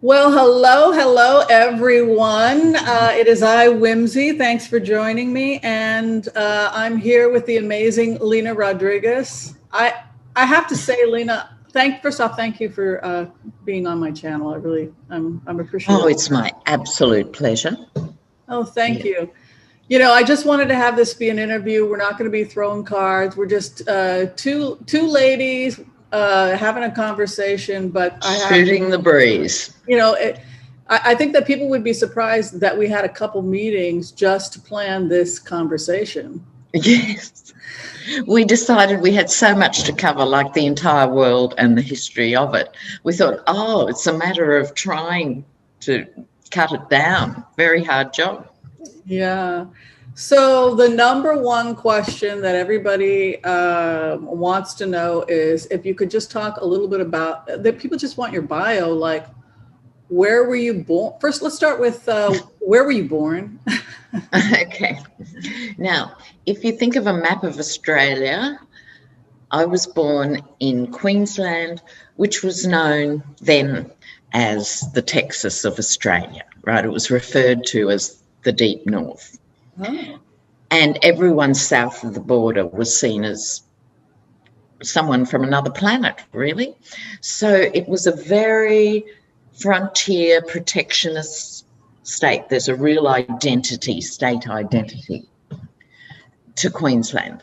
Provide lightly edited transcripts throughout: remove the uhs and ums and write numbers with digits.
Well, hello, everyone. It is I, Whimsy. Thanks for joining me. And I'm here with the amazing Lena Rodriguez. I have to say, Lena, first off, thank you for being on my channel. I'm appreciative. Oh, it's my absolute pleasure. Oh, thank you. You know, I just wanted to have this be an interview. We're not going to be throwing cards. We're just two ladies having a conversation, but Shooting the breeze. You know, I think that people would be surprised that we had a couple meetings just to plan this conversation. Yes. We decided we had so much to cover, like the entire world and the history of it. We thought, oh, it's a matter of trying to cut it down. Very hard job. Yeah. So the number one question that everybody wants to know is if you could just talk a little bit about that. People just want your bio, like, where were you born? First, let's start with where were you born? Okay. Now, if you think of a map of Australia, I was born in Queensland, which was known then as the Texas of Australia, right? It was referred to as the Deep North. Oh. And everyone south of the border was seen as someone from another planet, really. So it was a very frontier protectionist state. There's a real identity, state identity to Queensland.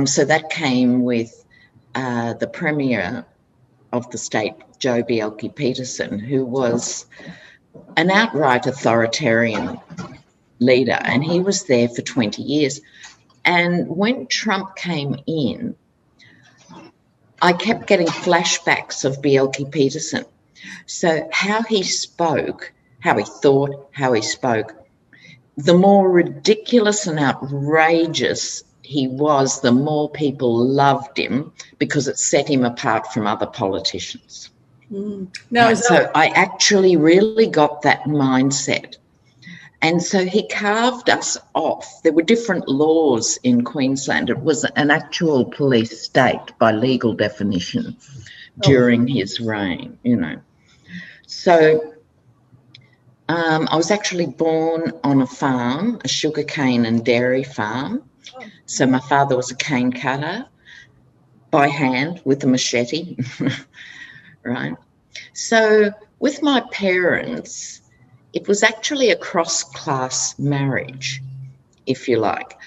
So that came with the Premier of the state, Joe Bjelke-Petersen, who was an outright authoritarian leader, and he was there for 20 years. And when Trump came in, I kept getting flashbacks of Bjelke-Petersen. So how he spoke, how he thought, how he spoke, the more ridiculous and outrageous he was, the more people loved him because it set him apart from other politicians. Now, so I actually really got that mindset. And so he carved us off. There were different laws in Queensland. It was an actual police state by legal definition during his reign, you know. So I was actually born on a farm, a sugarcane and dairy farm. So my father was a cane cutter by hand with a machete, right? So with my parents, it was actually a cross-class marriage, if you like.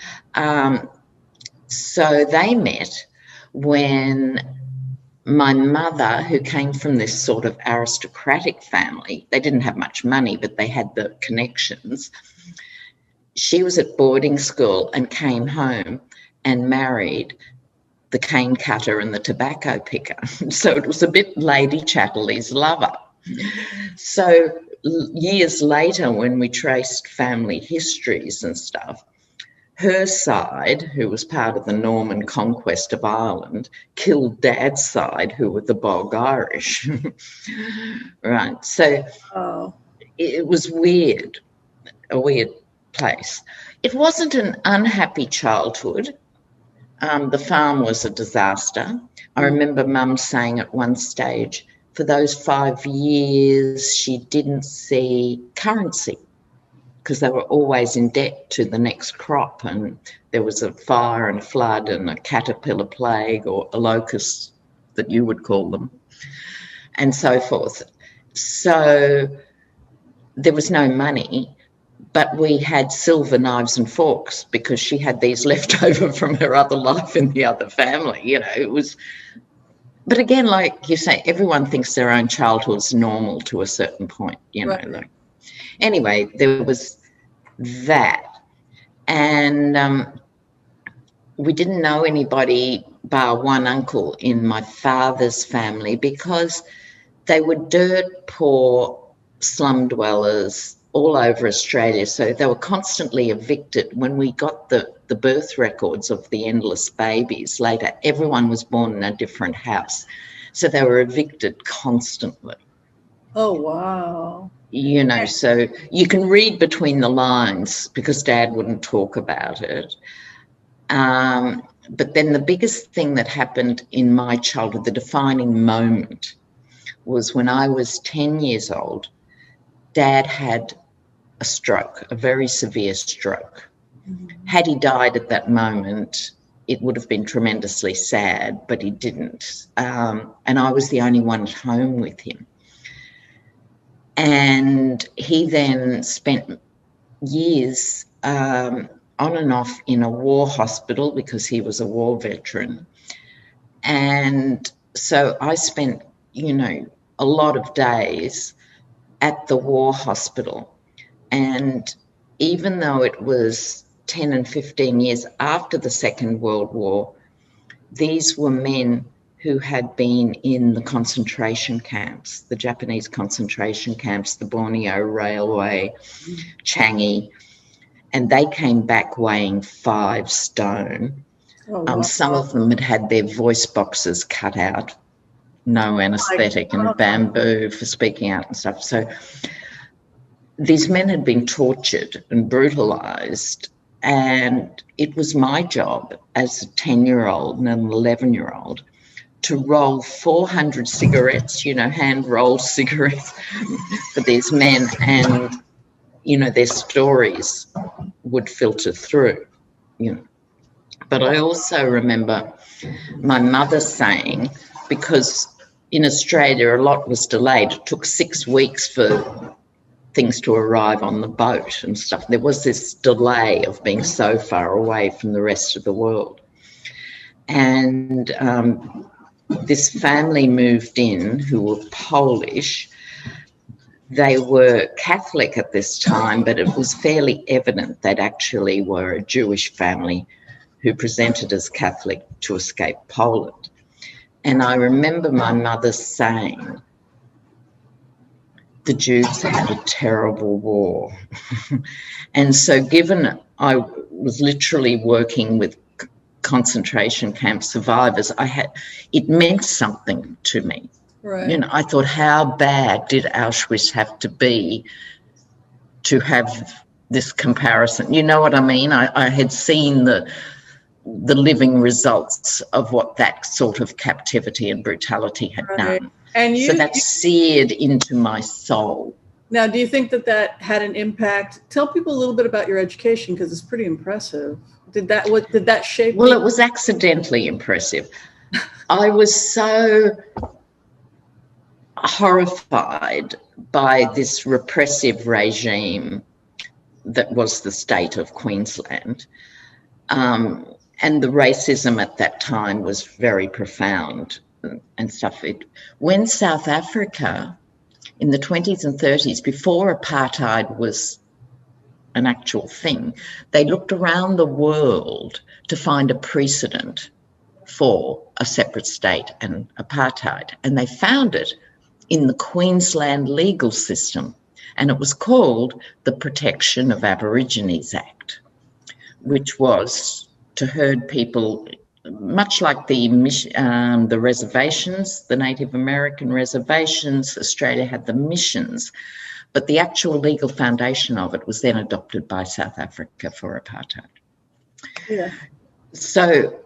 So they met when my mother, who came from this sort of aristocratic family, they didn't have much money, but they had the connections. She was at boarding school and came home and married the cane cutter and the tobacco picker. So it was a bit Lady Chatterley's lover. So years later, when we traced family histories and stuff, her side, who was part of the Norman conquest of Ireland, killed Dad's side, who were the Bog Irish. Right. So it was weird, a weird place. It wasn't an unhappy childhood. The farm was a disaster. I remember Mum saying at one stage, for those 5 years, she didn't see currency because they were always in debt to the next crop, and there was a fire and a flood and a caterpillar plague, or a locust that you would call them, and so forth. So there was no money, but we had silver knives and forks because she had these left over from her other life in the other family. You know, it was... But again, like you say, everyone thinks their own childhood's normal to a certain point, you know. Right. Like, anyway, there was that. And we didn't know anybody bar one uncle in my father's family because they were dirt poor slum dwellers all over Australia. So they were constantly evicted. When we got the birth records of the endless babies later, everyone was born in a different house. So they were evicted constantly. Oh, wow. You know, so you can read between the lines because Dad wouldn't talk about it. But then the biggest thing that happened in my childhood, the defining moment, was when I was 10 years old, Dad had a stroke, a very severe stroke. Had he died at that moment, it would have been tremendously sad, but he didn't. And I was the only one at home with him. And he then spent years on and off in a war hospital because he was a war veteran. And so I spent, a lot of days at the war hospital. And even though it was 10 and 15 years after the Second World War, these were men who had been in the concentration camps, the Japanese concentration camps, the Borneo Railway, Changi, and they came back weighing 5 stone. Oh, wow. Some of them had had their voice boxes cut out, no anaesthetic, and bamboo for speaking out and stuff. So these men had been tortured and brutalised, and it was my job as a 10-year-old and an 11-year-old to roll 400 cigarettes, hand-rolled cigarettes for these men, and, their stories would filter through, But I also remember my mother saying, because in Australia a lot was delayed, it took 6 weeks for things to arrive on the boat and stuff. There was this delay of being so far away from the rest of the world. And this family moved in who were Polish. They were Catholic at this time, but it was fairly evident they actually were a Jewish family who presented as Catholic to escape Poland. And I remember my mother saying, the Jews had a terrible war. And so given I was literally working with concentration camp survivors, it meant something to me. Right. I thought, how bad did Auschwitz have to be to have this comparison? You know what I mean? I had seen the living results of what that sort of captivity and brutality had done. And so that seared into my soul. Now, do you think that had an impact? Tell people a little bit about your education, because it's pretty impressive. Did that shape? Well, it was accidentally impressive. I was so horrified by this repressive regime that was the state of Queensland. And the racism at that time was very profound and stuff. When South Africa, in the 20s and 30s, before apartheid was an actual thing, they looked around the world to find a precedent for a separate state and apartheid. And they found it in the Queensland legal system. And it was called the Protection of Aborigines Act, which was to herd people, much like the reservations, the Native American reservations. Australia had the missions, but the actual legal foundation of it was then adopted by South Africa for apartheid. Yeah. So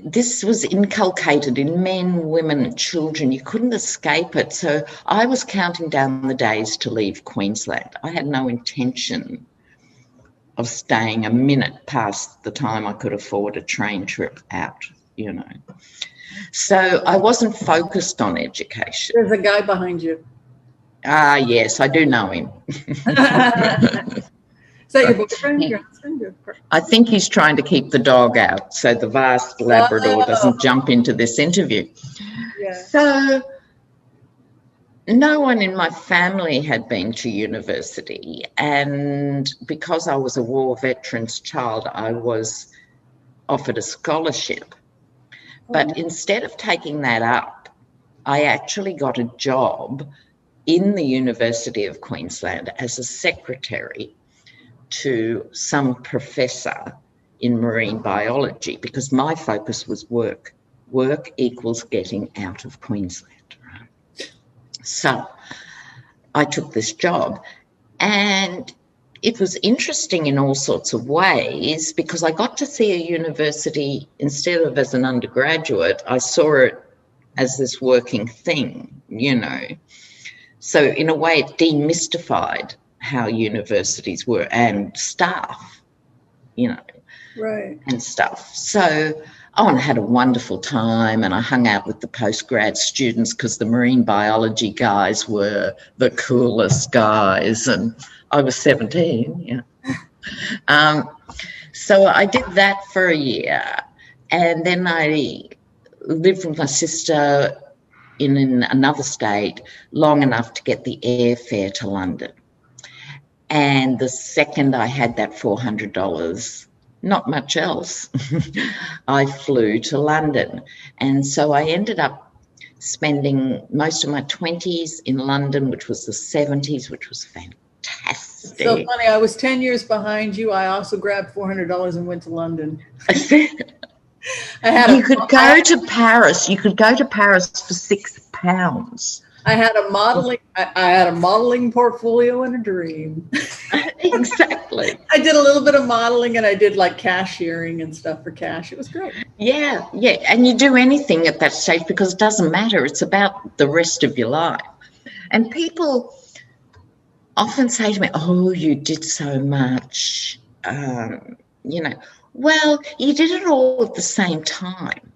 this was inculcated in men, women, and children. You couldn't escape it. So I was counting down the days to leave Queensland. I had no intention of staying a minute past the time I could afford a train trip out, So I wasn't focused on education. There's a guy behind you. Yes, I do know him. Is that your boyfriend, your husband? I think he's trying to keep the dog out so the vast Labrador doesn't jump into this interview. Yeah. So no one in my family had been to university, and because I was a war veteran's child, I was offered a scholarship. But instead of taking that up, I actually got a job in the University of Queensland as a secretary to some professor in marine biology, because my focus was work. Work equals getting out of Queensland, right? So I took this job, and it was interesting in all sorts of ways, because I got to see a university instead of as an undergraduate. I saw it as this working thing, So in a way, it demystified how universities were and staff, Right. and stuff. So, and I had a wonderful time, and I hung out with the postgrad students because the marine biology guys were the coolest guys, and I was 17, So I did that for a year, and then I lived with my sister in another state long enough to get the airfare to London. And the second I had that $400, not much else, I flew to London. And so I ended up spending most of my 20s in London, which was the 70s, which was fantastic. So funny, I was 10 years behind you. I also grabbed $400 and went to London. You could go to Paris for £6. I had a modeling portfolio and a dream. Exactly. I did a little bit of modeling, and I did like cashiering and stuff for cash. It was great. Yeah. And you do anything at that stage because it doesn't matter. It's about the rest of your life. And people often say to me, "Oh, you did so much." Well, you did it all at the same time,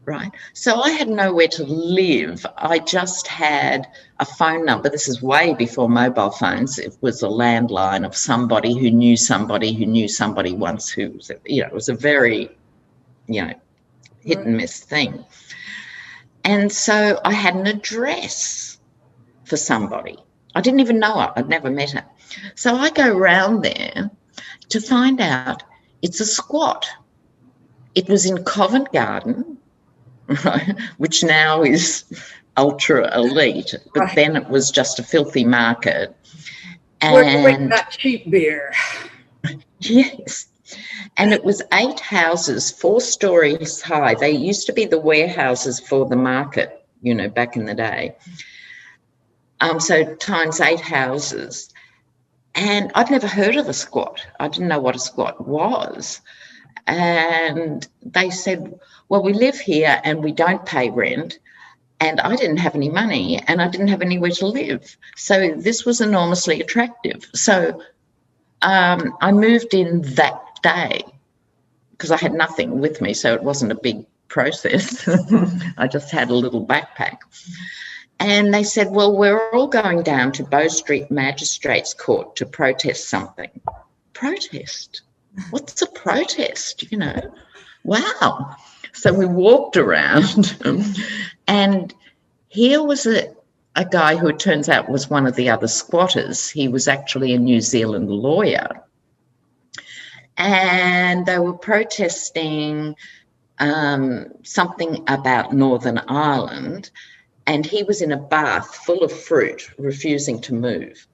right? So I had nowhere to live. I just had a phone number. This is way before mobile phones. It was a landline of somebody who knew somebody who knew somebody once who was, it was a very, hit and miss thing. And so I had an address for somebody. I didn't even know her. I'd never met her. So I go round there to find out it's a squat. It was in Covent Garden, right, which now is ultra elite, but right. Then it was just a filthy market. And that cheap beer. Yes. And it was 8 houses, 4 stories high. They used to be the warehouses for the market, back in the day. So times 8 houses. And I'd never heard of a squat. I didn't know what a squat was. And they said, well, we live here and we don't pay rent. And I didn't have any money and I didn't have anywhere to live. So this was enormously attractive. So I moved in that day because I had nothing with me. So it wasn't a big process. I just had a little backpack. And they said, well, we're all going down to Bow Street Magistrates Court to protest something. Protest? What's a protest, Wow. So we walked around and here was a guy who it turns out was one of the other squatters. He was actually a New Zealand lawyer. And they were protesting something about Northern Ireland. And he was in a bath full of fruit, refusing to move.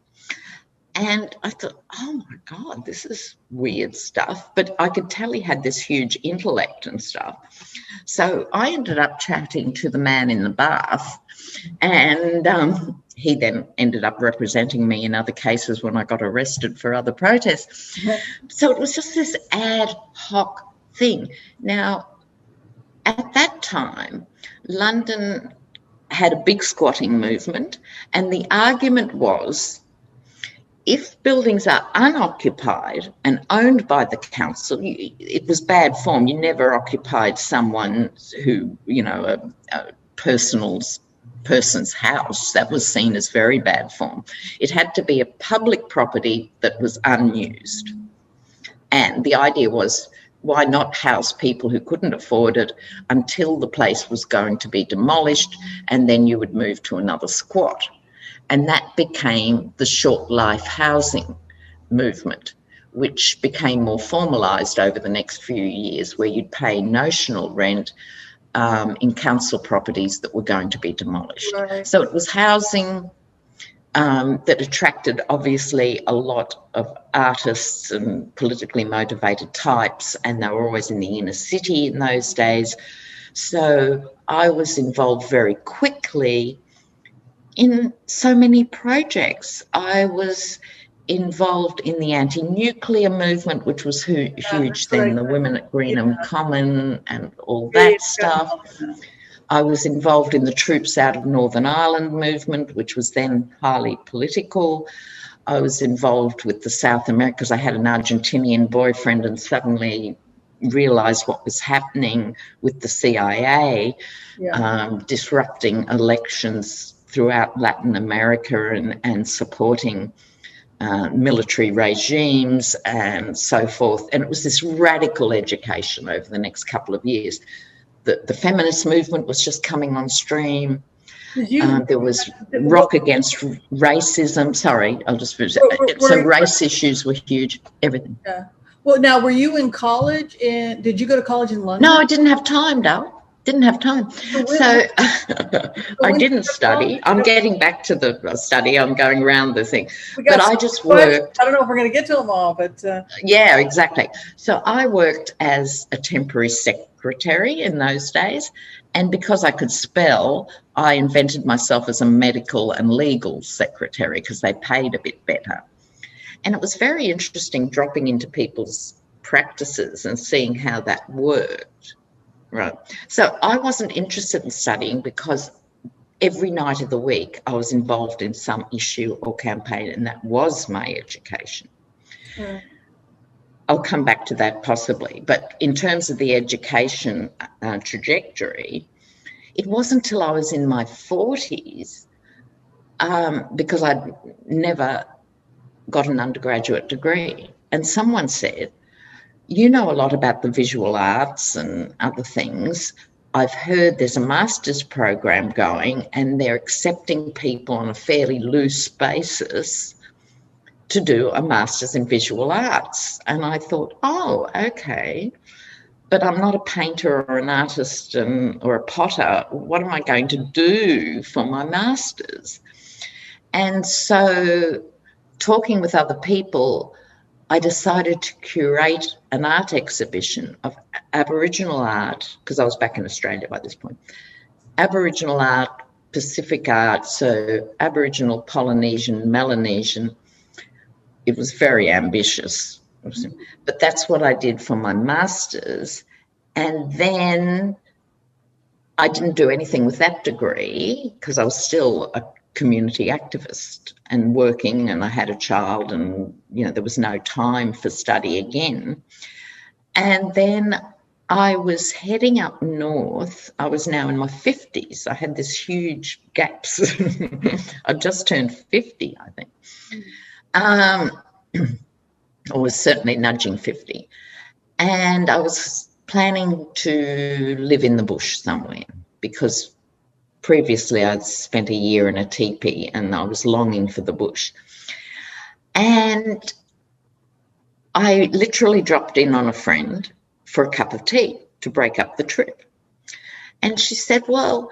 And I thought, oh, my God, this is weird stuff. But I could tell he had this huge intellect and stuff. So I ended up chatting to the man in the bath. And he then ended up representing me in other cases when I got arrested for other protests. So it was just this ad hoc thing. Now, at that time, London had a big squatting movement, and the argument was if buildings are unoccupied and owned by the council, it was bad form. You never occupied someone who, a person's house. That was seen as very bad form. It had to be a public property that was unused. And the idea was, why not house people who couldn't afford it until the place was going to be demolished, and then you would move to another squat. And that became the short life housing movement, which became more formalised over the next few years, where you'd pay notional rent in council properties that were going to be demolished. Right. So it was housing that attracted obviously a lot of artists and politically motivated types, and they were always in the inner city in those days. So I was involved very quickly in so many projects. I was involved in the anti-nuclear movement, which was huge then, the women at Greenham Common and all that stuff. I was involved in the Troops Out of Northern Ireland movement, which was then highly political. I was involved with the South America because I had an Argentinian boyfriend and suddenly realised what was happening with the CIA, disrupting elections throughout Latin America and supporting military regimes and so forth. And it was this radical education over the next couple of years. The feminist movement was just coming on stream. There was rock against racism. Sorry, I'll just finish. So race issues were huge, everything. Yeah. Well, now, were you in college? Did you go to college in London? No, I didn't have time, Dal. Didn't have time. So I didn't study. I'm getting back to the study. I'm going around the thing. But I just worked. I don't know if we're going to get to them all, but. Yeah, exactly. So I worked as a temporary secretary in those days. And because I could spell, I invented myself as a medical and legal secretary because they paid a bit better. And it was very interesting dropping into people's practices and seeing how that worked. Right. So I wasn't interested in studying because every night of the week I was involved in some issue or campaign, and that was my education. Mm. I'll come back to that possibly. But in terms of the education trajectory, it wasn't until I was in my 40s, because I'd never got an undergraduate degree. And someone said, you know a lot about the visual arts and other things. I've heard there's a master's program going and they're accepting people on a fairly loose basis to do a master's in visual arts. And I thought, oh, okay, but I'm not a painter or an artist or a potter. What am I going to do for my master's? And so talking with other people, I decided to curate an art exhibition of Aboriginal art, because I was back in Australia by this point, Aboriginal art, Pacific art, so Aboriginal, Polynesian, Melanesian. It was very ambitious, but that's what I did for my master's. And then I didn't do anything with that degree because I was still a community activist and working, and I had a child, and there was no time for study again. And then I was heading up north. I was now in my 50s. I had this huge gaps. I just turned 50, I think. I was certainly nudging 50. And I was planning to live in the bush somewhere because previously I'd spent a year in a teepee and I was longing for the bush. And I literally dropped in on a friend for a cup of tea to break up the trip. And she said, well,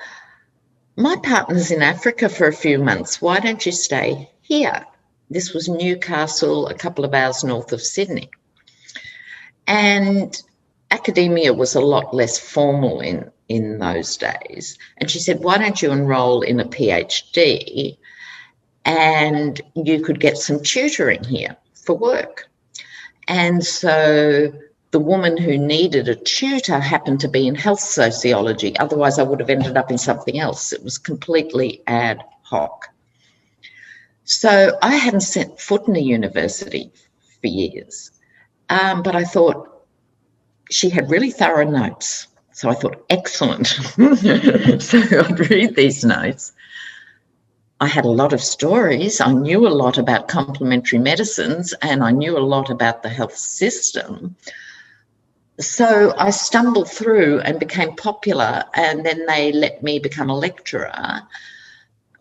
my partner's in Africa for a few months. Why don't you stay here? This was Newcastle, a couple of hours north of Sydney. And academia was a lot less formal in those days. And she said, why don't you enroll in a PhD and you could get some tutoring here for work? And so the woman who needed a tutor happened to be in health sociology. Otherwise, I would have ended up in something else. It was completely ad hoc. So I hadn't set foot in a university for years, but I thought she had really thorough notes. So I thought, excellent. So I'd read these notes. I had a lot of stories. I knew a lot about complementary medicines and I knew a lot about the health system. So I stumbled through and became popular, and then they let me become a lecturer,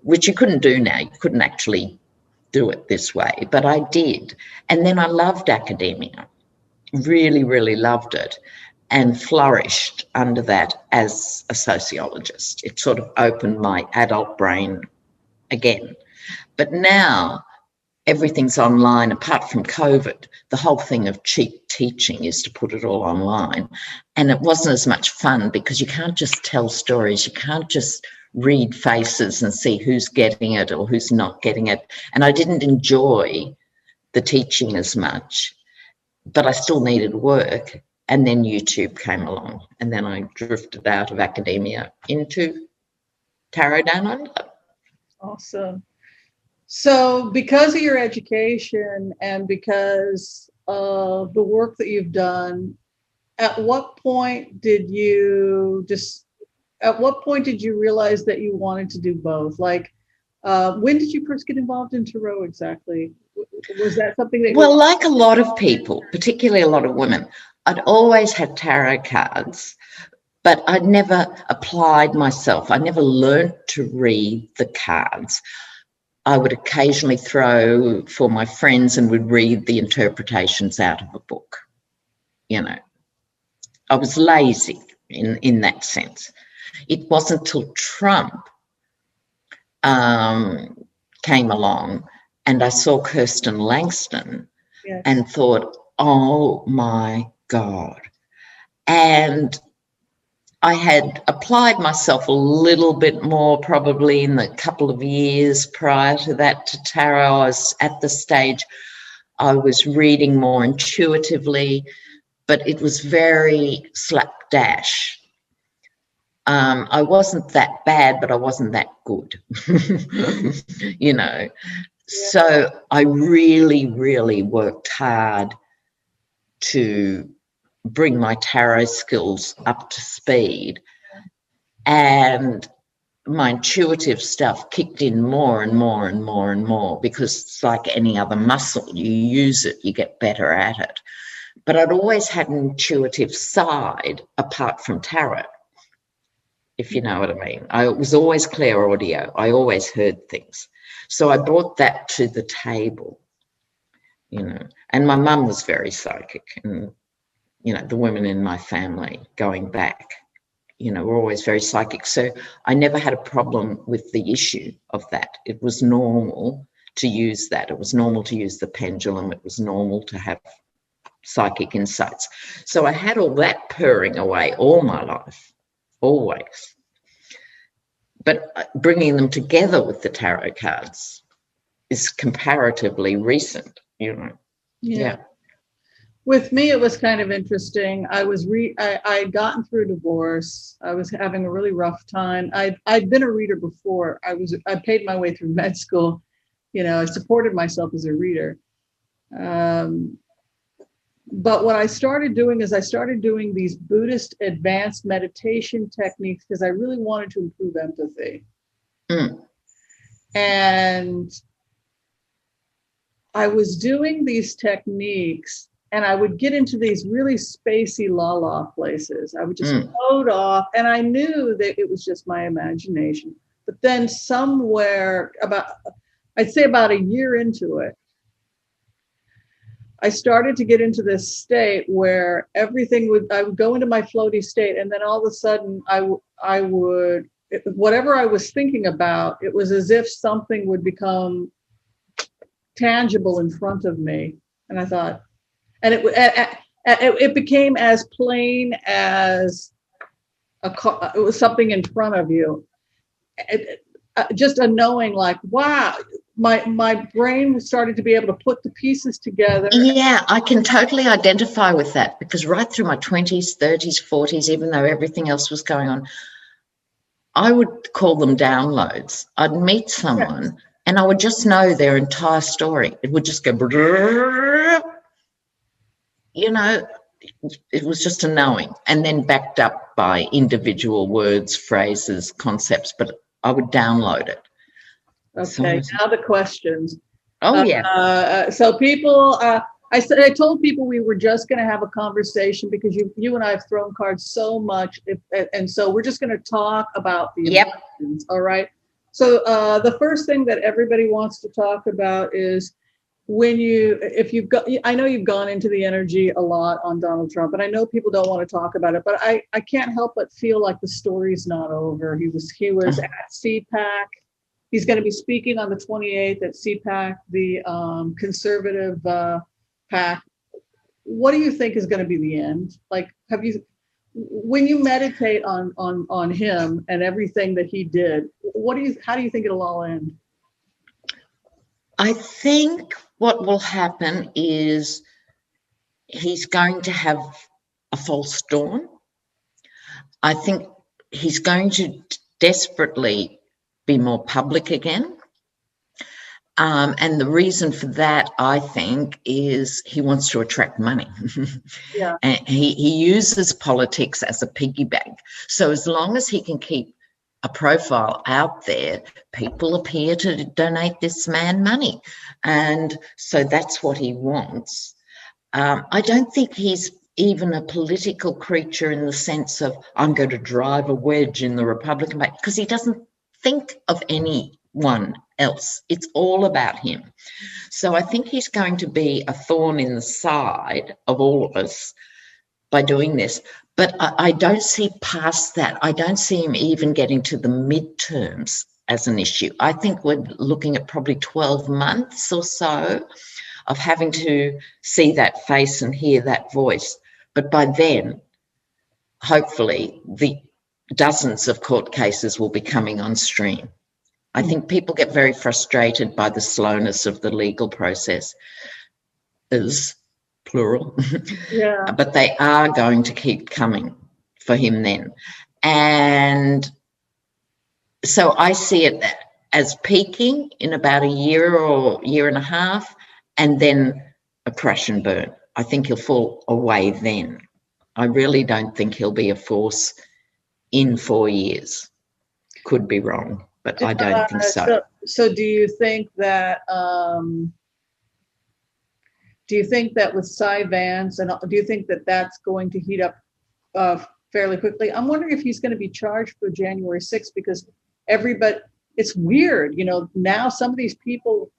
which you couldn't do now. You couldn't actually do it this way, but I did. And then I loved academia, really, really loved it, and flourished under that as a sociologist. It sort of opened my adult brain again. But now everything's online, apart from COVID. The whole thing of cheap teaching is to put it all online. And it wasn't as much fun because you can't just tell stories. You can't just read faces and see who's getting it or who's not getting it. And I didn't enjoy the teaching as much, but I still needed work. And then YouTube came along, and then I drifted out of academia into tarot down under. Awesome. So because of your education and because of the work that you've done, at what point did you realize that you wanted to do both? Like, when did you first get involved in tarot exactly? Was that something that... Well, like a lot of people, particularly a lot of women, I'd always had tarot cards, but I'd never applied myself. I never learned to read the cards. I would occasionally throw for my friends and would read the interpretations out of a book. You know, I was lazy in that sense. It wasn't till Trump came along and I saw Kirsten Langston, yes, and thought, oh my God. And I had applied myself a little bit more probably in the couple of years prior to that to tarot. I was at the stage I was reading more intuitively, but it was very slapdash. I wasn't that bad, but I wasn't that good, you know. So I really, really worked hard to bring my tarot skills up to speed, and my intuitive stuff kicked in more and more and more and more, because it's like any other muscle. You use it, you get better at it. But I'd always had an intuitive side apart from tarot, if you know what I mean. I was always clairaudient. I always heard things. So I brought that to the table, you know. And my mum was very psychic, and, you know, the women in my family going back, you know, were always very psychic. So I never had a problem with the issue of that. It was normal to use that. It was normal to use the pendulum. It was normal to have psychic insights. So I had all that purring away all my life, always. But bringing them together with the tarot cards is comparatively recent, you know. Yeah. With me, it was kind of interesting. I'd gotten through divorce. I was having a really rough time. I'd been a reader before. I paid my way through med school. You know, I supported myself as a reader. But what I started doing is I started doing these Buddhist advanced meditation techniques because I really wanted to improve empathy. And I was doing these techniques, and I would get into these really spacey la-la places. I would just float off, and I knew that it was just my imagination. But then somewhere I'd say about a year into it, I started to get into this state where I would go into my floaty state, and then all of a sudden whatever I was thinking about, it was as if something would become tangible in front of me. And I thought, and it became as plain as it was something in front of you. Just a knowing, like, wow, my brain started to be able to put the pieces together. Yeah, I can totally identify with that, because right through my 20s, 30s, 40s, even though everything else was going on, I would call them downloads. I'd meet someone, yes, and I would just know their entire story. It would just go, you know, it was just a knowing, and then backed up by individual words, phrases, concepts, but I would download it. Okay, now the questions. Oh, yeah. So people, I told people we were just going to have a conversation because you and I have thrown cards so much, and so we're just going to talk about the emotions. All right. So the first thing that everybody wants to talk about is I know you've gone into the energy a lot on Donald Trump, and I know people don't want to talk about it, but I can't help but feel like the story's not over. He was at CPAC. He's going to be speaking on the 28th at CPAC, the conservative PAC. What do you think is going to be the end? Like, when you meditate on him and everything that he did, how do you think it'll all end? I think what will happen is he's going to have a false dawn. I think he's going to desperately be more public again. And the reason for that, I think, is he wants to attract money. Yeah. And he uses politics as a piggy bank. So as long as he can keep a profile out there, people appear to donate this man money. And so that's what he wants. I don't think he's even a political creature in the sense of, I'm going to drive a wedge in the Republican Party, because he doesn't think of anyone else. It's all about him. So I think he's going to be a thorn in the side of all of us by doing this. But I don't see past that. I don't see him even getting to the midterms as an issue. I think we're looking at probably 12 months or so of having to see that face and hear that voice. But by then, hopefully, the dozens of court cases will be coming on stream. I think people get very frustrated by the slowness of the legal process, is plural, Yeah. but they are going to keep coming for him then. And so I see it as peaking in about a year or year and a half, and then a crash and burn. I think he'll fall away then. I really don't think he'll be a force in 4 years. Could be wrong, but I don't think so. So do you think that with Cy Vance, and do you think that that's going to heat up fairly quickly? I'm wondering if he's going to be charged for January 6th, because it's weird, now some of these people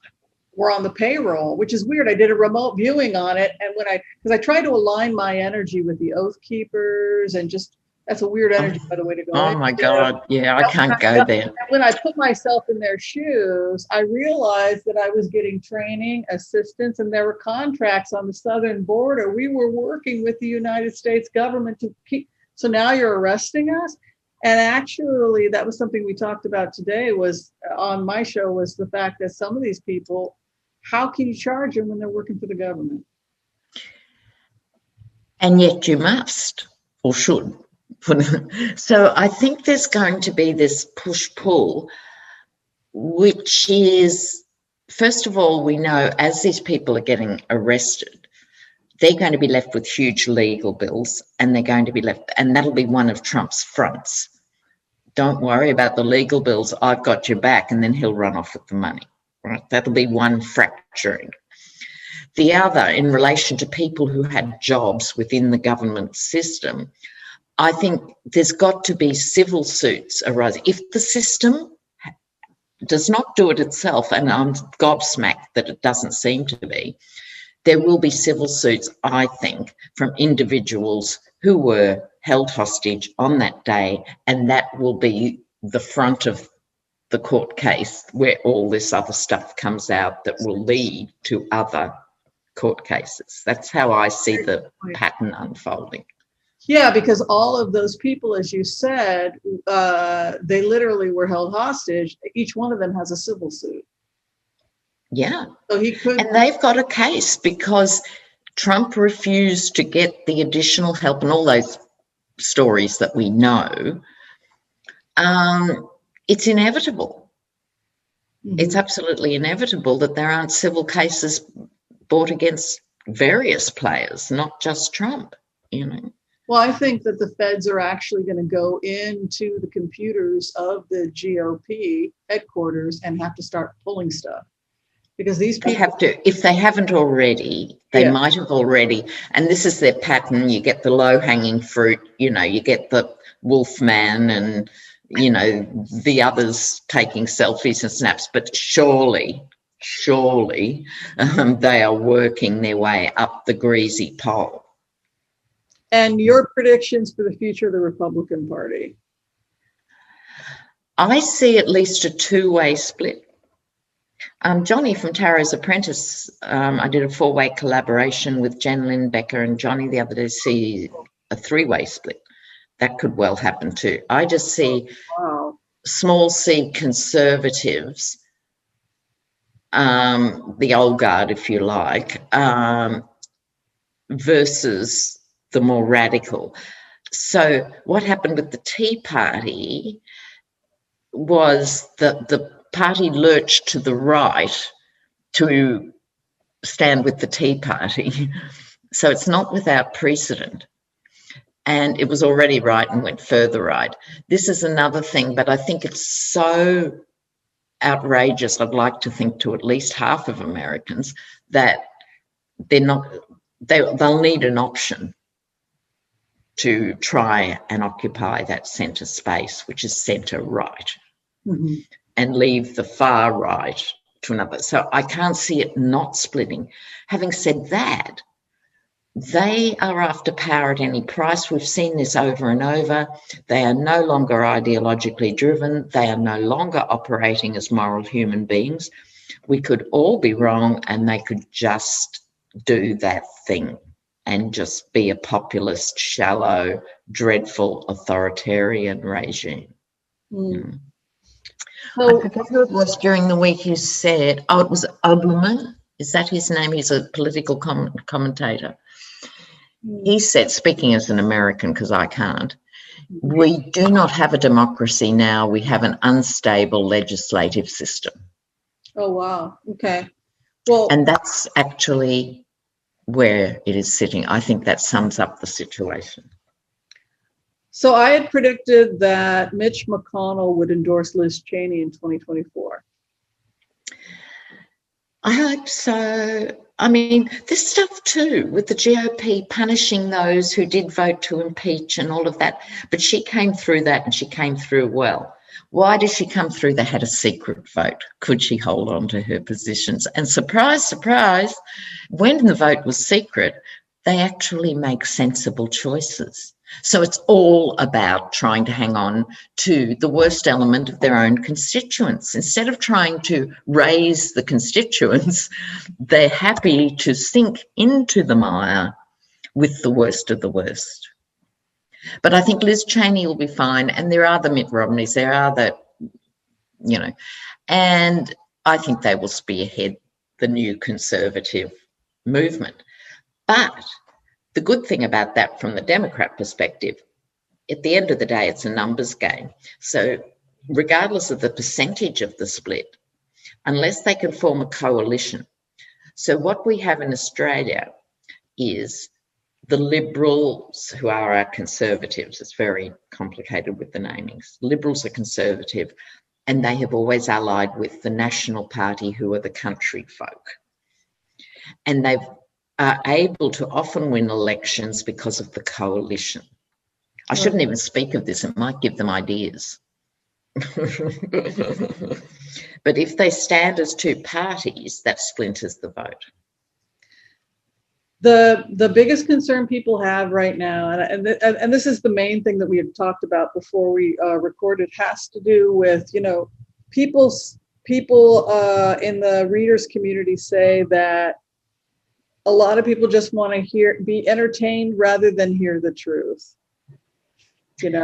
were on the payroll, which is weird. I did a remote viewing on it, and because I try to align my energy with the Oath Keepers, and just, that's a weird energy, by the way, to go. Oh my God, yeah, I can't go there. When I put myself in their shoes, I realized that I was getting training, assistance, and there were contracts on the southern border. We were working with the United States government to keep. So now you're arresting us? And actually, that was something we talked about today, was on my show, was the fact that some of these people, how can you charge them when they're working for the government? And yet you must, or should. So I think there's going to be this push-pull, which is, first of all, we know as these people are getting arrested, they're going to be left with huge legal bills, and they're going to be left, and that'll be one of Trump's fronts. Don't worry about the legal bills, I've got your back, and then he'll run off with the money, right? That'll be one fracturing. The other, in relation to people who had jobs within the government system, I think there's got to be civil suits arising. If the system does not do it itself, and I'm gobsmacked that it doesn't seem to be, there will be civil suits, I think, from individuals who were held hostage on that day, and that will be the front of the court case where all this other stuff comes out that will lead to other court cases. That's how I see the pattern unfolding. Yeah, because all of those people, as you said, they literally were held hostage. Each one of them has a civil suit. Yeah. So he could. And they've got a case because Trump refused to get the additional help and all those stories that we know. It's inevitable. Mm-hmm. It's absolutely inevitable that there aren't civil cases brought against various players, not just Trump, Well, I think that the feds are actually going to go into the computers of the GOP headquarters and have to start pulling stuff. Because these people have to, if they haven't already, they might have already. And this is their pattern. You get the low-hanging fruit, you get the Wolfman and, the others taking selfies and snaps. But surely, they are working their way up the greasy pole. And your predictions for the future of the Republican Party? I see at least a two-way split. Johnny from Tara's Apprentice, I did a 4-way collaboration with Jen Lynn Becker and Johnny the other day to see a 3-way split. That could well happen too. I just see small c conservatives, the old guard, if you like, versus the more radical. So what happened with the Tea Party was that the party lurched to the right to stand with the Tea Party. So it's not without precedent. And it was already right and went further right. This is another thing, but I think it's so outrageous, I'd like to think to at least half of Americans, that they'll need an option to try and occupy that centre space, which is centre right, and leave the far right to another. So I can't see it not splitting. Having said that, they are after power at any price. We've seen this over and over. They are no longer ideologically driven. They are no longer operating as moral human beings. We could all be wrong and they could just do that thing and just be a populist, shallow, dreadful, authoritarian regime. I forget who it was during the week who said, it was Obama. Is that his name? He's a political commentator. He said, speaking as an American, because I can't, we do not have a democracy now. We have an unstable legislative system. Oh, wow. Okay. Well, and that's actually where it is sitting. I think that sums up the situation. So I had predicted that Mitch McConnell would endorse Liz Cheney in 2024. I hope so. I mean, this stuff too, with the GOP punishing those who did vote to impeach and all of that. But she came through that and she came through well. Why did she come through? They had a secret vote. Could she hold on to her positions? And surprise, surprise, when the vote was secret, they actually make sensible choices. So it's all about trying to hang on to the worst element of their own constituents. Instead of trying to raise the constituents, they're happy to sink into the mire with the worst of the worst. But I think Liz Cheney will be fine, and there are the Mitt Romneys, there are the, and I think they will spearhead the new conservative movement. But the good thing about that from the Democrat perspective, at the end of the day, it's a numbers game. So regardless of the percentage of the split, unless they can form a coalition. So what we have in Australia is the Liberals, who are our Conservatives. It's very complicated with the namings. Liberals are Conservative, and they have always allied with the National Party, who are the country folk. And they are able to often win elections because of the coalition. I shouldn't even speak of this. It might give them ideas. But if they stand as two parties, that splinters the vote. The biggest concern people have right now, and this is the main thing that we had talked about before we recorded, has to do with, people in the readers community say that a lot of people just want to be entertained rather than hear the truth. And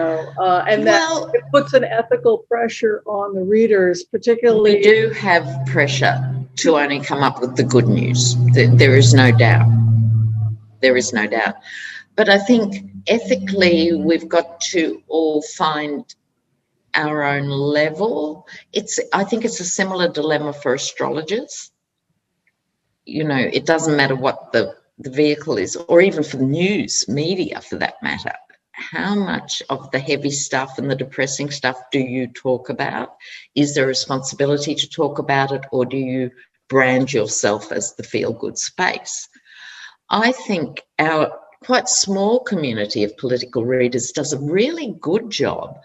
that it puts an ethical pressure on the readers, particularly. We do have pressure to only come up with the good news. There is no doubt. There is no doubt. But I think ethically, we've got to all find our own level. I think it's a similar dilemma for astrologers. It doesn't matter what the vehicle is, or even for the news media for that matter. How much of the heavy stuff and the depressing stuff do you talk about? Is there a responsibility to talk about it, or do you brand yourself as the feel-good space? I think our quite small community of political readers does a really good job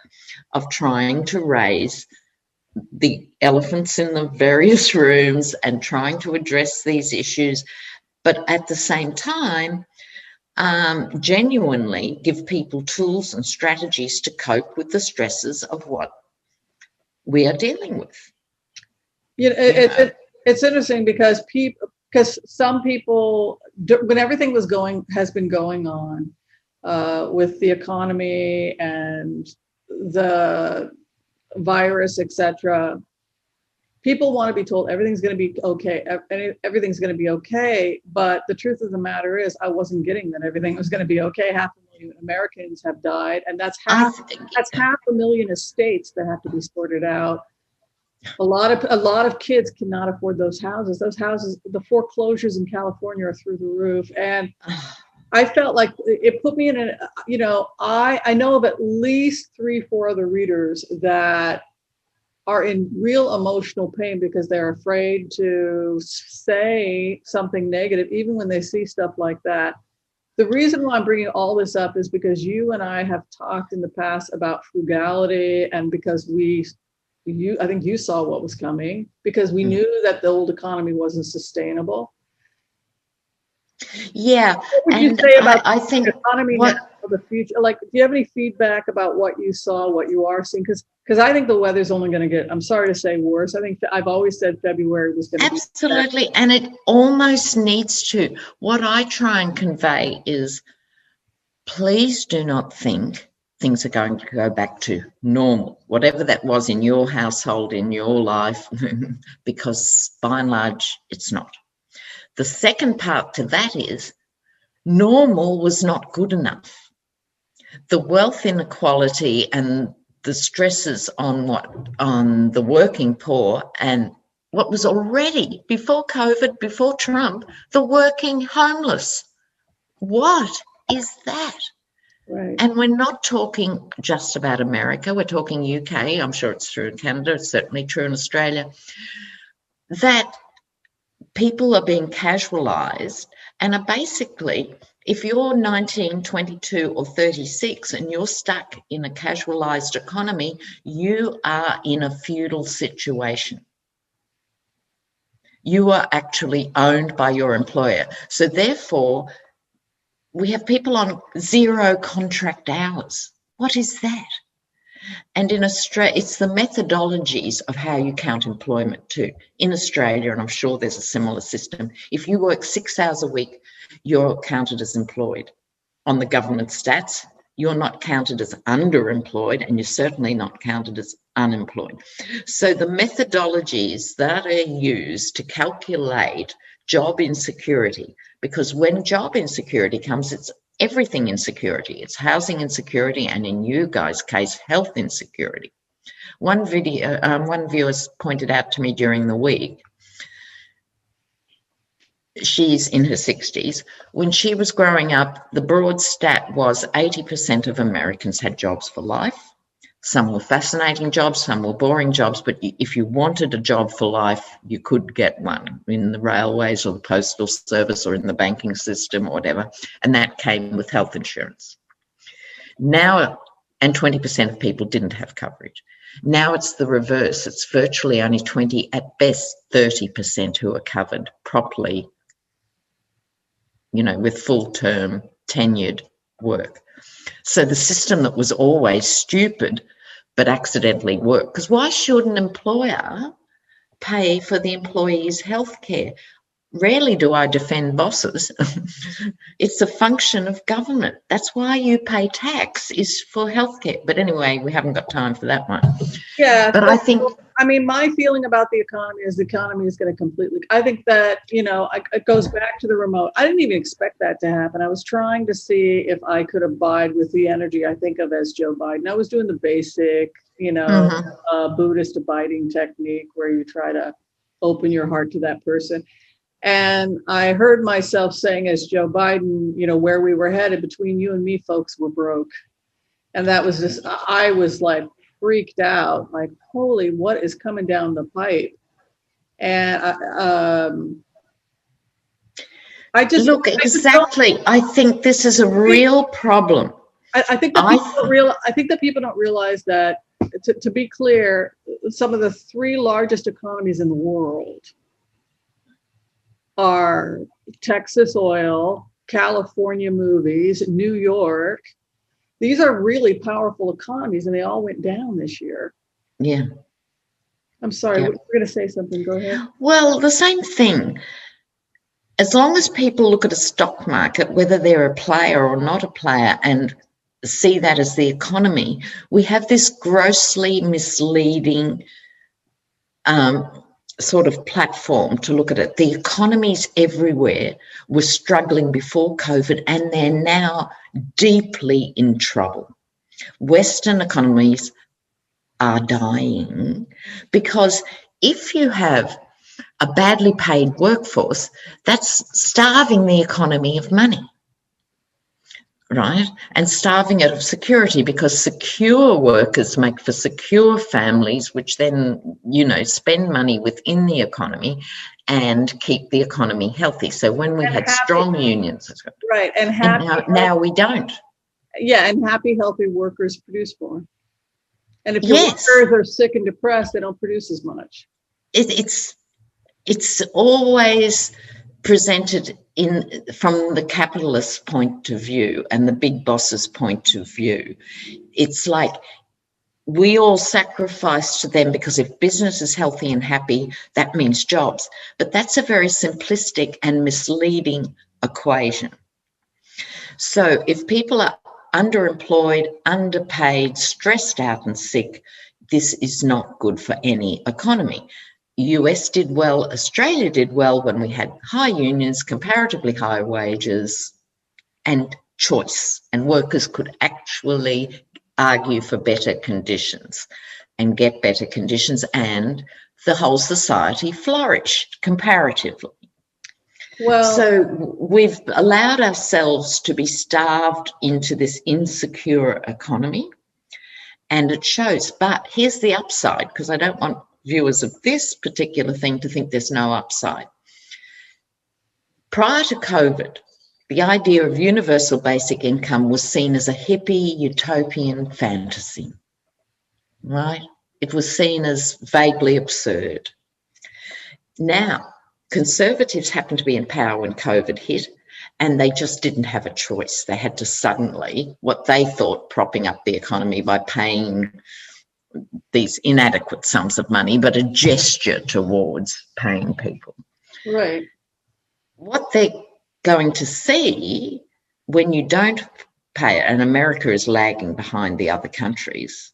of trying to raise the elephants in the various rooms and trying to address these issues, but at the same time, genuinely give people tools and strategies to cope with the stresses of what we are dealing with. It's interesting because some people, when everything has been going on with the economy and the virus, etc., people want to be told everything's going to be okay. Everything's going to be okay. But the truth of the matter is I wasn't getting that everything was going to be okay. 500,000 Americans have died. And that's half a million estates that have to be sorted out. A lot of kids cannot afford those houses. Those houses, the foreclosures in California are through the roof. And I felt like it put me in I know of at least 3-4 other readers that are in real emotional pain because they're afraid to say something negative, even when they see stuff like that. The reason why I'm bringing all this up is because you and I have talked in the past about frugality, and because I think you saw what was coming, because we knew that the old economy wasn't sustainable. Yeah. What would you say about I think the economy of the future? Like, do you have any feedback about what you saw, what you are seeing? Because I think the weather's only going to get, I'm sorry to say, worse. I think I've always said February was going to be absolutely, and it almost needs to. What I try and convey is, please do not think things are going to go back to normal, whatever that was in your household, in your life, because by and large, it's not. The second part to that is normal was not good enough. The wealth inequality and the stresses on the working poor, and what was already before COVID, before Trump, the working homeless. What is that? Right. And we're not talking just about America. We're talking UK. I'm sure it's true in Canada. It's certainly true in Australia. That people are being casualised and are basically, if you're 19, 22 or 36 and you're stuck in a casualised economy, you are in a feudal situation. You are actually owned by your employer. So therefore, we have people on 0 contract hours. What is that? And in Australia, it's the methodologies of how you count employment too. In Australia, and I'm sure there's a similar system, if you work 6 hours a week, you're counted as employed. On the government stats, you're not counted as underemployed, and you're certainly not counted as unemployed. So the methodologies that are used to calculate job insecurity, because when job insecurity comes, it's everything insecurity. It's housing insecurity, and in you guys' case, health insecurity. One viewer pointed out to me during the week, she's in her 60s. When she was growing up, the broad stat was 80% of Americans had jobs for life. Some were fascinating jobs, some were boring jobs, but if you wanted a job for life, you could get one in the railways or the postal service or in the banking system or whatever, and that came with health insurance. Now, and 20% of people didn't have coverage. Now it's the reverse. It's virtually only 20, at best 30% who are covered properly, with full-term tenured work. So the system that was always stupid but accidentally worked. Because why should an employer pay for the employee's health care? Rarely do I defend bosses. It's a function of government. That's why you pay tax, is for healthcare. But anyway, we haven't got time for that one. Yeah. But I think... my feeling about the economy is going to completely... I think that, it goes back to the remote. I didn't even expect that to happen. I was trying to see if I could abide with the energy I think of as Joe Biden. I was doing the basic, Buddhist abiding technique where you try to open your heart to that person. And I heard myself saying as Joe Biden, where we were headed, between you and me, folks, we're broke. And that was just, I was like freaked out, like, holy, what is coming down the pipe? And I just look, exactly. I think this is a real problem. I think that people don't realize that, to be clear, some of the 3 largest economies in the world are Texas oil, California movies, New York. These are really powerful economies, and they all went down this year. Yeah. I'm sorry, we're going to say something. Go ahead. Well, the same thing. As long as people look at a stock market, whether they're a player or not a player, and see that as the economy, we have this grossly misleading sort of platform to look at it. The economies everywhere were struggling before COVID, and they're now deeply in trouble. Western economies are dying because if you have a badly paid workforce, that's starving the economy of money, right? And starving it of security, because secure workers make for secure families, which then, you know, spend money within the economy and keep the economy healthy. So when we had strong unions, right, and now we don't. Yeah, and happy, healthy workers produce more. And if your workers are sick and depressed, they don't produce as much. It's always presented from the capitalist point of view and the big boss's point of view. It's like we all sacrifice to them because if business is healthy and happy, that means jobs. But that's a very simplistic and misleading equation. So if people are underemployed, underpaid, stressed out and sick, this is not good for any economy. US did well, Australia did well when we had high unions, comparatively high wages and choice, and workers could actually argue for better conditions and get better conditions, and the whole society flourished comparatively. Well, so we've allowed ourselves to be starved into this insecure economy, and it shows. But here's the upside, because I don't want viewers of this particular thing to think there's no upside. Prior to COVID, the idea of universal basic income was seen as a hippie utopian fantasy, right? It was seen as vaguely absurd. Now, Conservatives happened to be in power when COVID hit, and they just didn't have a choice. They had to suddenly, what they thought, propping up the economy by paying these inadequate sums of money, but a gesture towards paying people. Right. What they're going to see when you don't pay it, and America is lagging behind the other countries,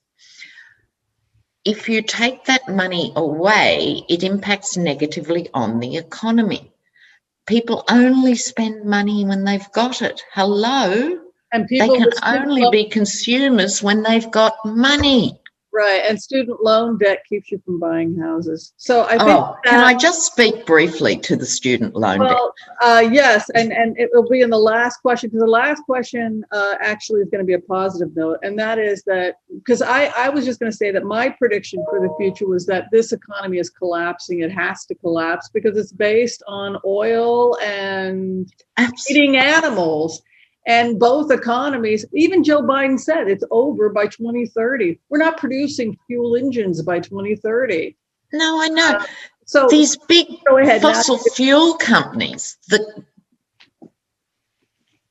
if you take that money away, it impacts negatively on the economy. People only spend money when they've got it. Hello? And people they can only be consumers when they've got money. Right, and student loan debt keeps you from buying houses. So I think can I just speak briefly to the student loan debt? Yes, and it will be in the last question, because the last question actually is going to be a positive note, and that is that, because I was just going to say that my prediction for the future was that this economy is collapsing. It has to collapse because it's based on oil and eating animals. And both economies, even Joe Biden said it's over by 2030. We're not producing fuel engines by 2030. No, I know. So these big fossil fuel companies, the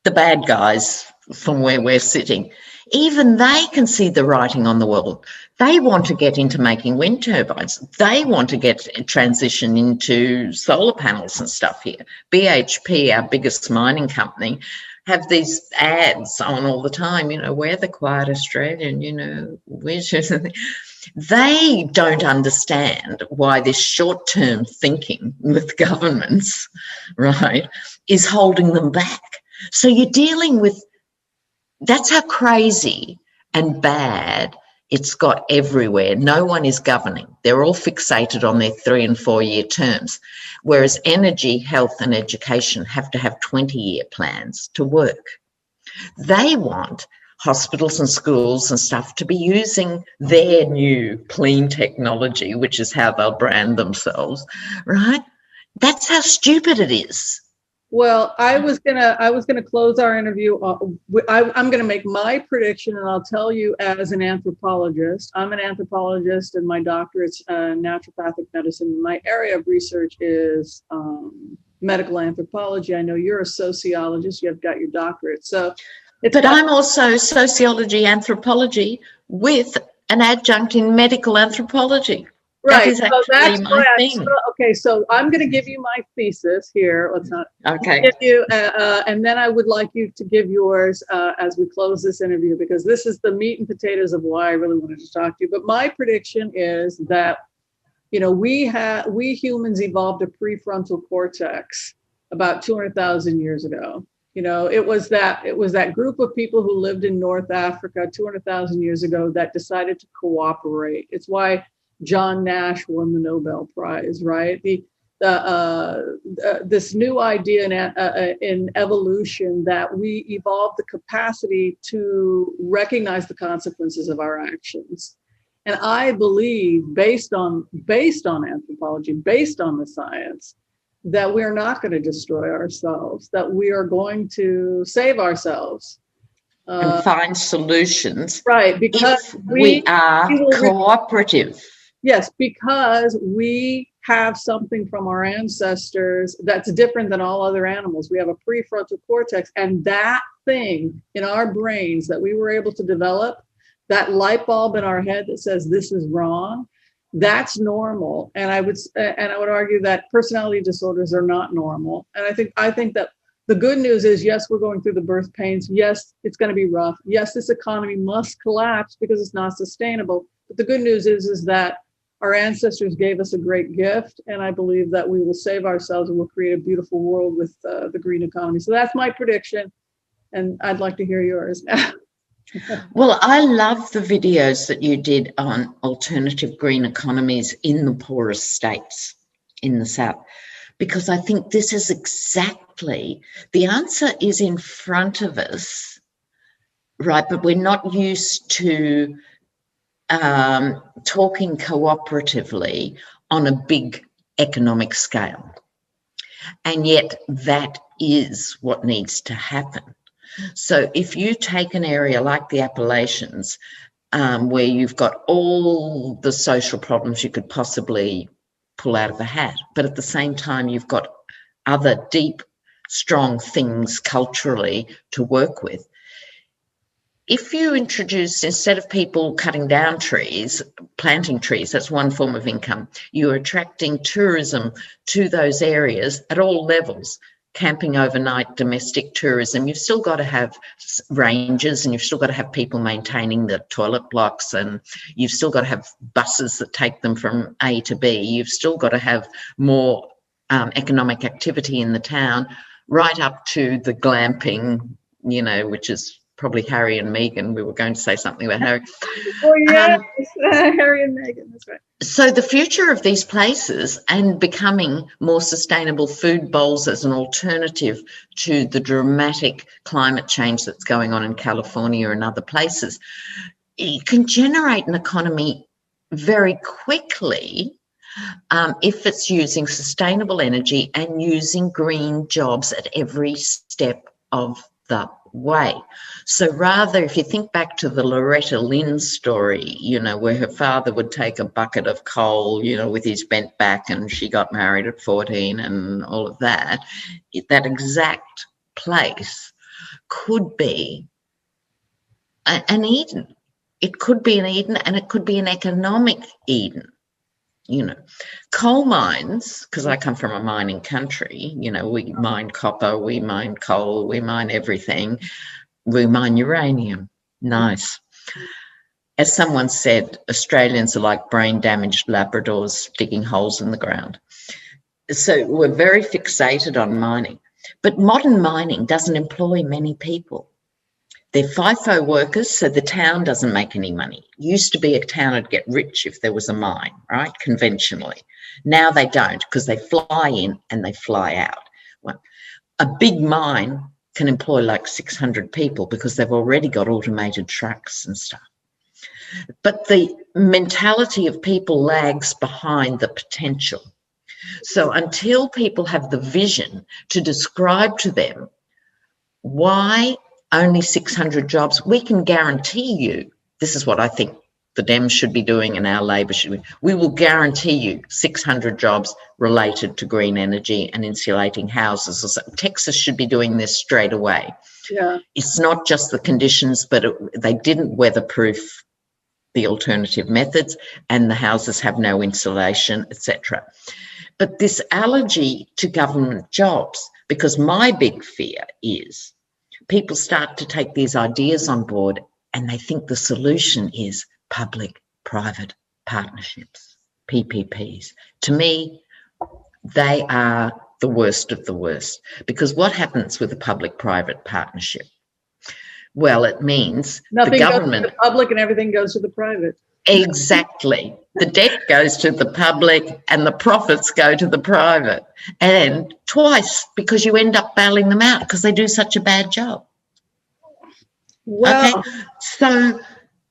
bad guys from where we're sitting, even they can see the writing on the wall. They want to get into making wind turbines. They want to transition into solar panels and stuff here. BHP, our biggest mining company, have these ads on all the time, you know, we're the quiet Australian, you know, they don't understand why this short-term thinking with governments, right, is holding them back. So you're dealing with, that's how crazy and bad it's got everywhere. No one is governing. They're all fixated on their 3 and 4 year terms, whereas energy, health and education have to have 20-year plans to work. They want hospitals and schools and stuff to be using their new clean technology, which is how they'll brand themselves, right? That's how stupid it is. Well, I was gonna close our interview. I'm gonna make my prediction, and I'll tell you as an anthropologist. I'm an anthropologist, and my doctorate's naturopathic medicine. My area of research is medical anthropology. I know you're a sociologist. You've got your doctorate, so. But I'm also sociology, anthropology with an adjunct in medical anthropology. Right. That is actually my thing. Okay, so I'm going to give you my thesis here. Let's not. Okay. Give you, and then I would like you to give yours as we close this interview, because this is the meat and potatoes of why I really wanted to talk to you. But my prediction is that You know, we humans evolved a prefrontal cortex about 200,000 years ago. You know, it was that group of people who lived in North Africa 200,000 years ago that decided to cooperate. It's why John Nash won the Nobel Prize, right? This new idea in evolution that we evolved the capacity to recognize the consequences of our actions. And I believe, based on anthropology, based on the science, that we're not going to destroy ourselves, that we are going to save ourselves. And find solutions. Right, because we are cooperative. Yes, because we have something from our ancestors that's different than all other animals. We have a prefrontal cortex, and that thing in our brains that we were able to develop, that light bulb in our head that says this is wrong, that's normal. And I would argue that personality disorders are not normal. And I think that the good news is, yes, we're going through the birth pains. Yes, it's going to be rough. Yes, this economy must collapse because it's not sustainable. But the good news is that our ancestors gave us a great gift, and I believe that we will save ourselves and we'll create a beautiful world with the green economy. So that's my prediction, and I'd like to hear yours now. Well, I love the videos that you did on alternative green economies in the poorest states in the South, because I think this is exactly, the answer is in front of us, right? But we're not used to talking cooperatively on a big economic scale. And yet that is what needs to happen. So if you take an area like the Appalachians, where you've got all the social problems you could possibly pull out of a hat, but at the same time you've got other deep, strong things culturally to work with. If you introduce, instead of people cutting down trees, planting trees, that's one form of income, you're attracting tourism to those areas at all levels. Camping overnight, domestic tourism, you've still got to have rangers, and you've still got to have people maintaining the toilet blocks, and you've still got to have buses that take them from A to B. You've still got to have more economic activity in the town, right up to the glamping, you know, which is probably Harry and Meghan. We were going to say something about Harry. Oh, yes, Harry and Meghan, that's right. So the future of these places and becoming more sustainable food bowls as an alternative to the dramatic climate change that's going on in California and other places, it can generate an economy very quickly if it's using sustainable energy and using green jobs at every step of the way. So rather, if you think back to the Loretta Lynn story, you know, where her father would take a bucket of coal, you know, with his bent back, and she got married at 14 and all of that, that exact place could be an Eden. It could be an Eden, and it could be an economic Eden. You know, coal mines, because I come from a mining country, you know, we mine copper, we mine coal, we mine everything. We mine uranium. Nice. As someone said, Australians are like brain-damaged Labradors digging holes in the ground. So we're very fixated on mining. But modern mining doesn't employ many people. They're FIFO workers, so the town doesn't make any money. Used to be a town would get rich if there was a mine, right, conventionally. Now they don't, because they fly in and they fly out. Well, a big mine can employ like 600 people because they've already got automated trucks and stuff. But the mentality of people lags behind the potential. So until people have the vision to describe to them why only 600 jobs, we can guarantee you, this is what I think the Dems should be doing and our Labor should be, we will guarantee you 600 jobs related to green energy and insulating houses. Texas should be doing this straight away. Yeah. It's not just the conditions, but they didn't weatherproof the alternative methods, and the houses have no insulation, etc. But this allergy to government jobs, because my big fear is people start to take these ideas on board and they think the solution is public-private partnerships. PPPs. To me, they are the worst of the worst, because what happens with a public-private partnership? Well, it means nothing the government goes to the public and everything goes to the private. Exactly. The debt goes to the public and the profits go to the private. And twice, because you end up bailing them out because they do such a bad job. Well, okay, so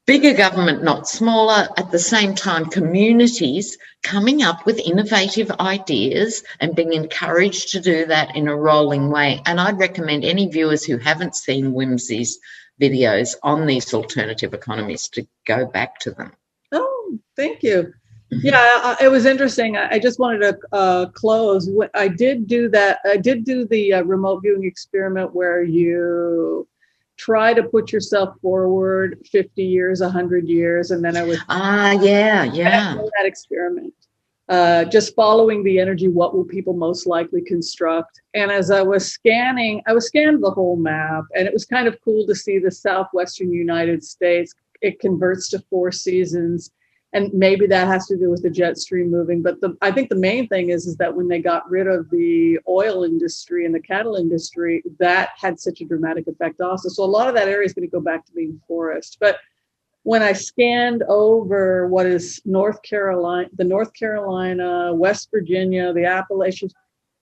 bigger government, not smaller. At the same time, communities coming up with innovative ideas and being encouraged to do that in a rolling way. And I'd recommend any viewers who haven't seen Whimsy's videos on these alternative economies to go back to them. oh, thank you. Yeah, it was interesting. I just wanted to close. I did do that. I did do the remote viewing experiment where you try to put yourself forward 50 years, 100 years, and then I was that experiment. Just following the energy, what will people most likely construct? And as I was scanning, I scanned the whole map, and it was kind of cool to see the southwestern United States. It converts to 4 seasons, and maybe that has to do with the jet stream moving. But I think the main thing is that when they got rid of the oil industry and the cattle industry, that had such a dramatic effect also. So a lot of that area is going to go back to being forest. But when I scanned over what is North Carolina, West Virginia, the Appalachians,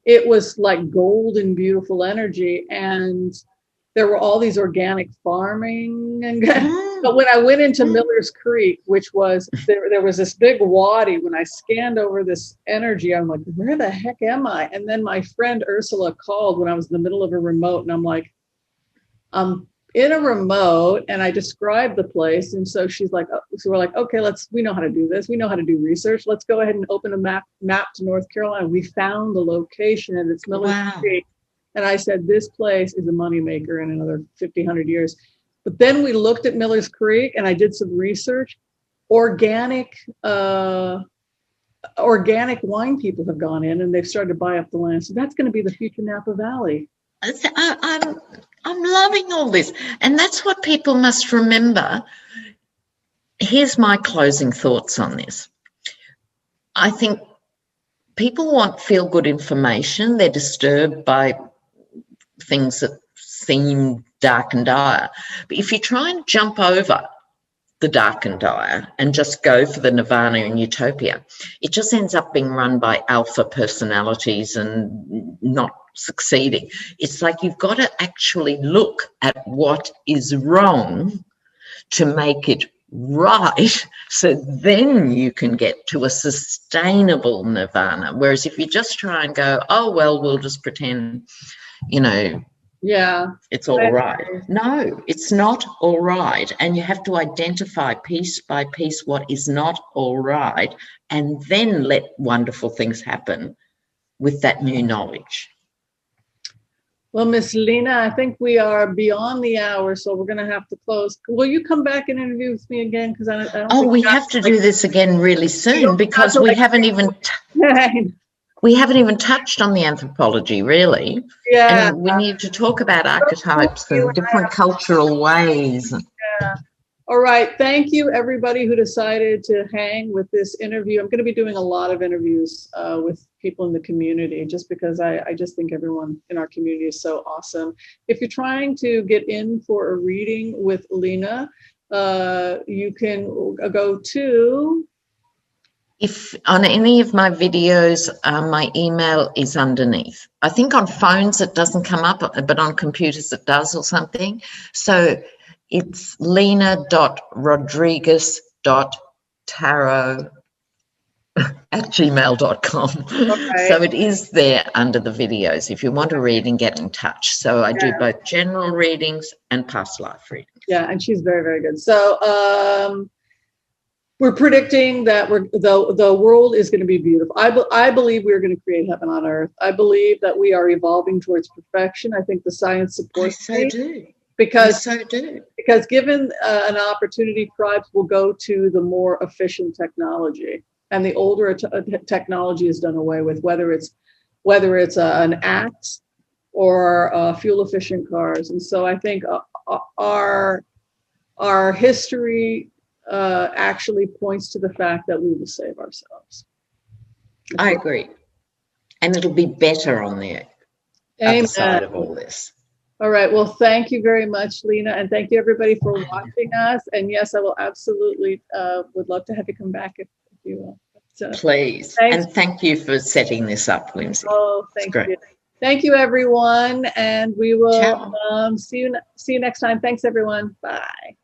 it was like golden, beautiful energy. And there were all these organic farming. But when I went into Miller's Creek, which was, there was this big wadi, when I scanned over this energy, I'm like, where the heck am I? And then my friend Ursula called when I was in the middle of a remote, and I'm like, in a remote, and I described the place. And so she's like, so we're like, okay, we know how to do this. We know how to do research. Let's go ahead and open a map to North Carolina. We found the location, and it's Miller's Creek. And I said, this place is a moneymaker in another 50, 100 years. But then we looked at Miller's Creek, and I did some research. Organic wine people have gone in, and they've started to buy up the land. So that's going to be the future Napa Valley. I'm loving all this. And that's what people must remember. Here's my closing thoughts on this. I think people want feel-good information. They're disturbed by things that seem dark and dire. But if you try and jump over the dark and dire and just go for the nirvana and utopia, it just ends up being run by alpha personalities and not succeeding. It's like you've got to actually look at what is wrong to make it right, so then you can get to a sustainable nirvana. Whereas if you just try and go, oh well, we'll just pretend, it's all right. No, it's not all right. And you have to identify piece by piece what is not all right, and then let wonderful things happen with that new knowledge. Well, Miss Lena, I think we are beyond the hour, so we're going to have to close. Will you come back and interview with me again? Because I don't. Oh, we have to do this again really soon, because we haven't even touched on the anthropology, really. Yeah. And we need to talk about archetypes and different cultural ways. Yeah. All right. Thank you, everybody who decided to hang with this interview. I'm going to be doing a lot of interviews with people in the community, just because I just think everyone in our community is so awesome. If you're trying to get in for a reading with Lena, you can go to... If on any of my videos, my email is underneath. I think on phones it doesn't come up, but on computers it does or something. So it's lena.rodriguez.tarot@gmail.com. Okay. So it is there under the videos if you want to read and get in touch. So I do both general readings and past life readings. Yeah, and she's very, very good. So we're predicting that the world is going to be beautiful. I believe we're going to create heaven on earth. I believe that we are evolving towards perfection. I think the science supports me. I so do. Because given an opportunity, tribes will go to the more efficient technology, and the older technology is done away with, whether it's an axe or fuel efficient cars. And so I think our history actually points to the fact that we will save ourselves. I agree. And it'll be better on the other side of all this. All right. Well, thank you very much, Lena. And thank you, everybody, for watching us. And yes, I will absolutely would love to have you come back if you will. Please. Thanks. And thank you for setting this up, Whimsy. Oh, thank you. Thank you, everyone. And we will see you next time. Thanks, everyone. Bye.